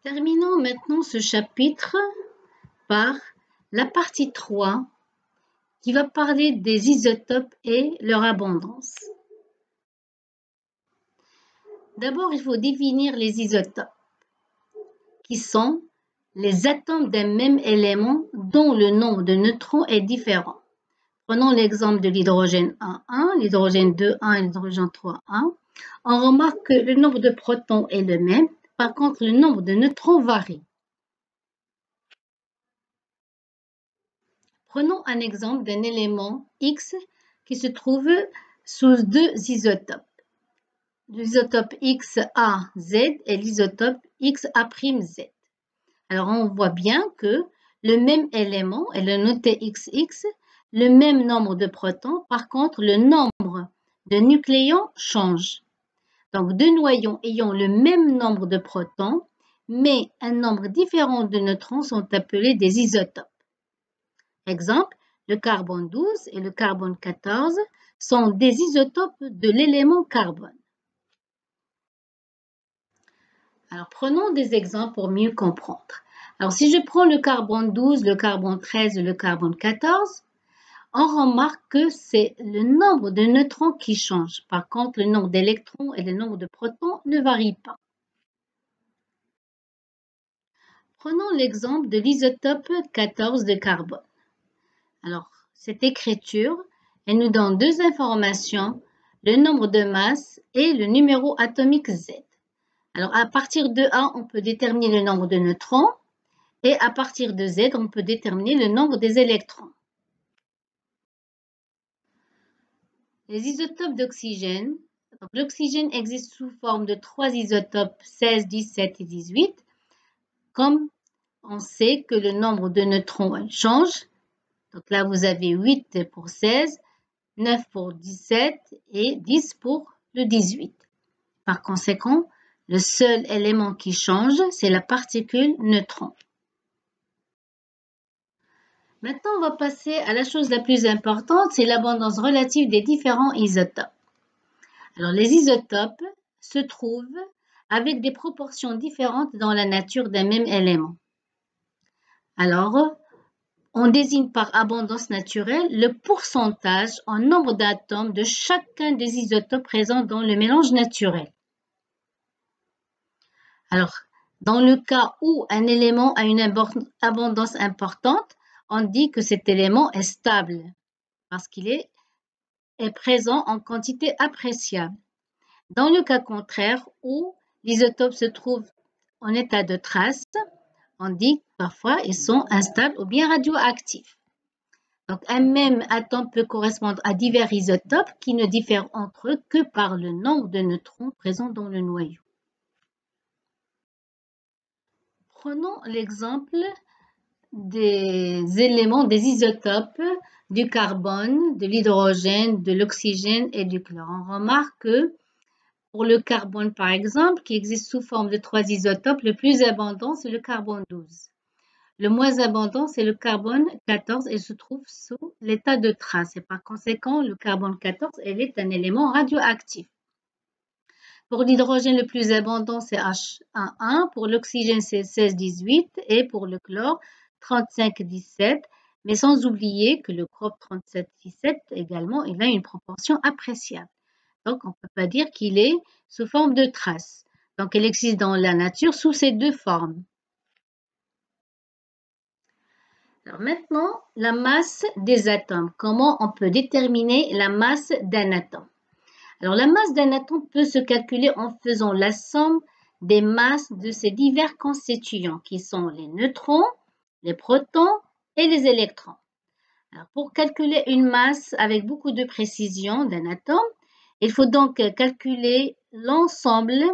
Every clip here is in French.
Terminons maintenant ce chapitre par la partie 3 qui va parler des isotopes et leur abondance. D'abord, il faut définir les isotopes, qui sont les atomes d'un même élément dont le nombre de neutrons est différent. Prenons l'exemple de l'hydrogène 1,1, l'hydrogène 2,1 et l'hydrogène 3,1. On remarque que le nombre de protons est le même, par contre le nombre de neutrons varie. Prenons un exemple d'un élément X qui se trouve sous deux isotopes. L'isotope XaZ et l'isotope XA'Z. Alors on voit bien que le même élément, elle est noté XX, le même nombre de protons, par contre le nombre de nucléons change. Donc deux noyaux ayant le même nombre de protons, mais un nombre différent de neutrons sont appelés des isotopes. Exemple, le carbone 12 et le carbone 14 sont des isotopes de l'élément carbone. Alors, prenons des exemples pour mieux comprendre. Alors, si je prends le carbone 12, le carbone 13 et le carbone 14, on remarque que c'est le nombre de neutrons qui change. Par contre, le nombre d'électrons et le nombre de protons ne varient pas. Prenons l'exemple de l'isotope 14 de carbone. Alors, cette écriture, elle nous donne deux informations, le nombre de masses et le numéro atomique Z. Alors, à partir de A, on peut déterminer le nombre de neutrons et à partir de Z, on peut déterminer le nombre des électrons. Les isotopes d'oxygène. L'oxygène existe sous forme de trois isotopes 16, 17 et 18. Comme on sait que le nombre de neutrons change, donc là, vous avez 8 pour 16, 9 pour 17 et 10 pour le 18. Par conséquent, le seul élément qui change, c'est la particule neutron. Maintenant, on va passer à la chose la plus importante, c'est l'abondance relative des différents isotopes. Alors, les isotopes se trouvent avec des proportions différentes dans la nature d'un même élément. Alors, on désigne par abondance naturelle le pourcentage en nombre d'atomes de chacun des isotopes présents dans le mélange naturel. Alors, dans le cas où un élément a une abondance importante, on dit que cet élément est stable parce qu'il est présent en quantité appréciable. Dans le cas contraire, où l'isotope se trouve en état de trace, on dit que parfois ils sont instables ou bien radioactifs. Donc, un même atome peut correspondre à divers isotopes qui ne diffèrent entre eux que par le nombre de neutrons présents dans le noyau. Prenons l'exemple des éléments, des isotopes du carbone, de l'hydrogène, de l'oxygène et du chlore. On remarque que pour le carbone, par exemple, qui existe sous forme de trois isotopes, le plus abondant, c'est le carbone 12. Le moins abondant, c'est le carbone 14 et se trouve sous l'état de trace. Et par conséquent, le carbone 14 est un élément radioactif. Pour l'hydrogène, le plus abondant, c'est H11. Pour l'oxygène, c'est 16-18. Et pour le chlore, 35-17. Mais sans oublier que le chlore 37-17 également, il a une proportion appréciable. Donc, on ne peut pas dire qu'il est sous forme de trace. Donc, il existe dans la nature sous ces deux formes. Alors maintenant, la masse des atomes. Comment on peut déterminer la masse d'un atome? Alors la masse d'un atome peut se calculer en faisant la somme des masses de ses divers constituants qui sont les neutrons, les protons et les électrons. Alors, pour calculer une masse avec beaucoup de précision d'un atome, il faut donc calculer l'ensemble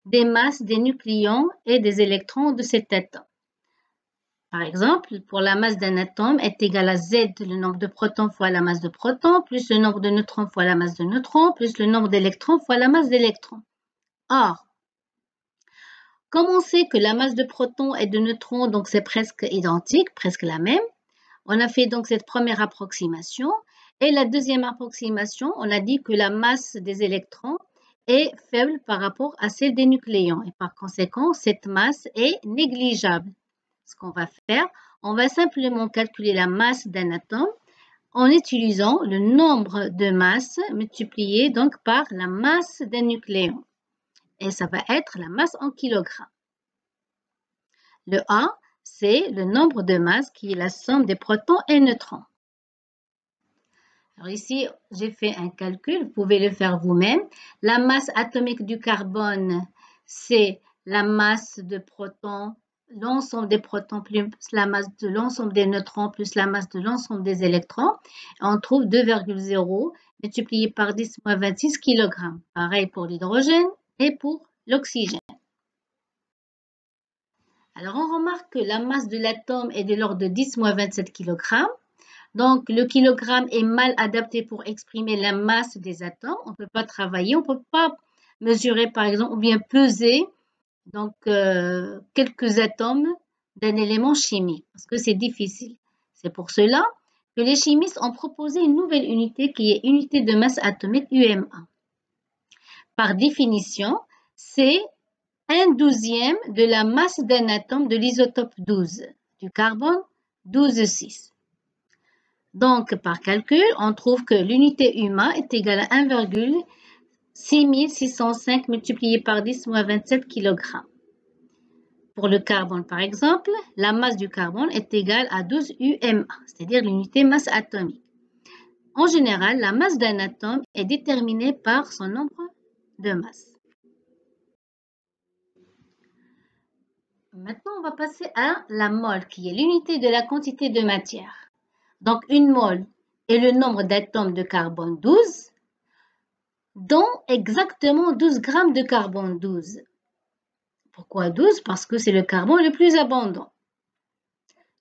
des masses des nucléons et des électrons de cet atome. Par exemple, pour la masse d'un atome est égal à Z, le nombre de protons fois la masse de protons, plus le nombre de neutrons fois la masse de neutrons, plus le nombre d'électrons fois la masse d'électrons. Or, comme on sait que la masse de protons et de neutrons, donc c'est presque identique, presque la même, on a fait donc cette première approximation. Et la deuxième approximation, on a dit que la masse des électrons est faible par rapport à celle des nucléons et par conséquent, cette masse est négligeable. Ce qu'on va faire, on va simplement calculer la masse d'un atome en utilisant le nombre de masses multiplié donc par la masse d'un nucléon. Et ça va être la masse en kilogrammes. Le A, c'est le nombre de masses qui est la somme des protons et neutrons. Alors ici, j'ai fait un calcul, vous pouvez le faire vous-même. La masse atomique du carbone, c'est la masse de protons, l'ensemble des protons plus la masse de l'ensemble des neutrons plus la masse de l'ensemble des électrons. On trouve 2,0 multiplié par 10 moins 26 kg. Pareil pour l'hydrogène et pour l'oxygène. Alors, on remarque que la masse de l'atome est de l'ordre de 10 moins 27 kg. Donc, le kilogramme est mal adapté pour exprimer la masse des atomes. On ne peut pas travailler, on ne peut pas mesurer, par exemple, ou bien peser donc, quelques atomes d'un élément chimique, parce que c'est difficile. C'est pour cela que les chimistes ont proposé une nouvelle unité qui est unité de masse atomique UMA. Par définition, c'est 1/12e de la masse d'un atome de l'isotope 12, du carbone 12,6. Donc, par calcul, on trouve que l'unité UMA est égale à 1,6605 multiplié par 10 moins 27 kg. Pour le carbone, par exemple, la masse du carbone est égale à 12 UMA, c'est-à-dire l'unité masse atomique. En général, la masse d'un atome est déterminée par son nombre de masses. Maintenant, on va passer à la mole, qui est l'unité de la quantité de matière. Donc, une mole est le nombre d'atomes de carbone 12, dont exactement 12 grammes de carbone 12. Pourquoi 12? Parce que c'est le carbone le plus abondant.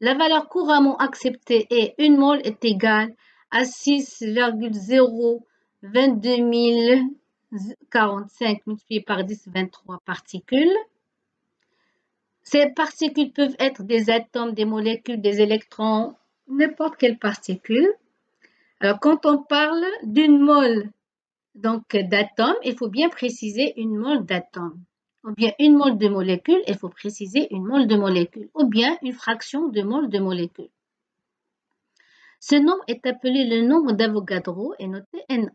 La valeur couramment acceptée est une mole est égale à 6,022045 multiplié par 10, 23 particules. Ces particules peuvent être des atomes, des molécules, des électrons, n'importe quelle particule. Alors, quand on parle d'une mole d'atomes, il faut bien préciser une mole d'atome. Ou bien une mole de molécule, il faut préciser une mole de molécule. Ou bien une fraction de mole de molécule. Ce nombre est appelé le nombre d'Avogadro et noté Na.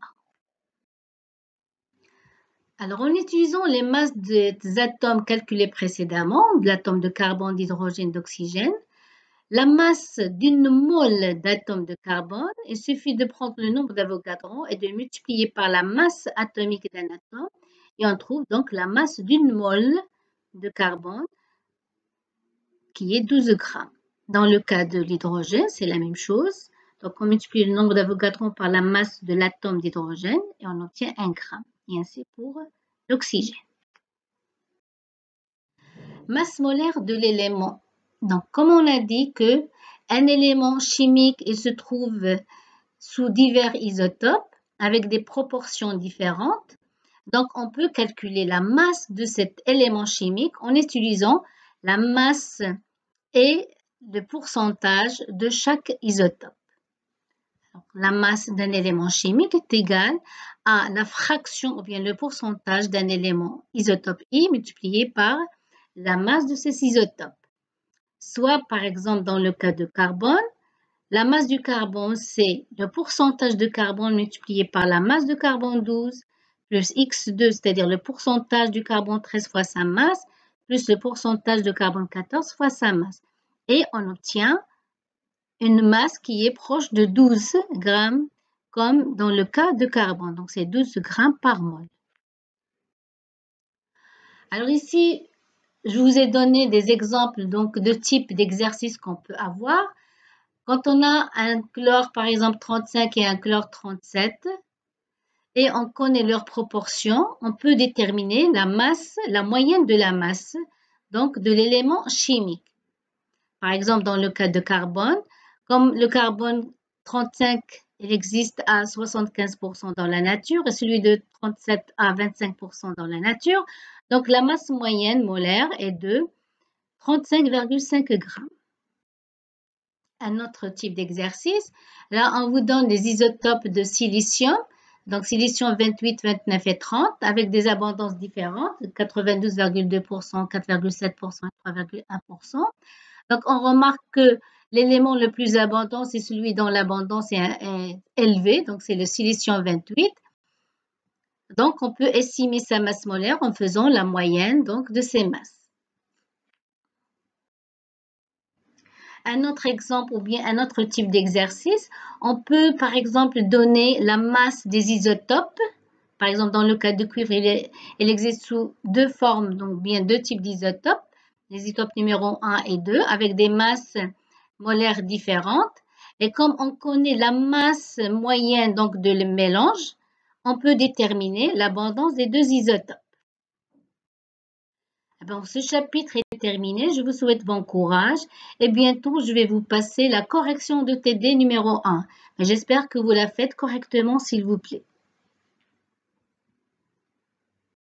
Alors, en utilisant les masses des atomes calculés précédemment, de l'atome de carbone, d'hydrogène, d'oxygène, la masse d'une mole d'atome de carbone, il suffit de prendre le nombre d'Avogadro et de le multiplier par la masse atomique d'un atome et on trouve donc la masse d'une mole de carbone qui est 12 grammes. Dans le cas de l'hydrogène, c'est la même chose. Donc, on multiplie le nombre d'Avogadro par la masse de l'atome d'hydrogène et on obtient 1 gramme. Et ainsi pour l'oxygène. Masse molaire de l'élément. Donc, comme on a dit que un élément chimique il se trouve sous divers isotopes avec des proportions différentes, donc on peut calculer la masse de cet élément chimique en utilisant la masse et le pourcentage de chaque isotope. Donc, la masse d'un élément chimique est égale à la fraction ou bien le pourcentage d'un élément isotope I multiplié par la masse de ces isotopes. Soit par exemple dans le cas de carbone, la masse du carbone c'est le pourcentage de carbone multiplié par la masse de carbone 12 plus X2, c'est-à-dire le pourcentage du carbone 13 fois sa masse plus le pourcentage de carbone 14 fois sa masse. Et on obtient une masse qui est proche de 12 grammes comme dans le cas de carbone. Donc, c'est 12 grammes par mole. Alors ici, je vous ai donné des exemples donc, de types d'exercices qu'on peut avoir. Quand on a un chlore, par exemple 35 et un chlore 37, et on connaît leurs proportions, on peut déterminer la masse, la moyenne de la masse donc de l'élément chimique. Par exemple, dans le cas de carbone, comme le carbone 35, il existe à 75% dans la nature et celui de 37 à 25% dans la nature. Donc, la masse moyenne molaire est de 35,5 grammes. Un autre type d'exercice, là, on vous donne les isotopes de silicium. Donc, silicium 28, 29 et 30 avec des abondances différentes, 92,2%, 4,7% et 3,1%. Donc, on remarque que l'élément le plus abondant, c'est celui dont l'abondance est élevée, donc c'est le silicium 28. Donc, on peut estimer sa masse molaire en faisant la moyenne donc, de ces masses. Un autre exemple ou bien un autre type d'exercice, on peut par exemple donner la masse des isotopes. Par exemple, dans le cas de cuivre, il existe sous deux formes, donc bien deux types d'isotopes, les isotopes numéro 1 et 2, avec des masses molaires différentes. Et comme on connaît la masse moyenne donc de le mélange, on peut déterminer l'abondance des deux isotopes. Bon, ce chapitre est terminé. Je vous souhaite bon courage et bientôt je vais vous passer la correction de TD numéro 1. J'espère que vous la faites correctement, s'il vous plaît.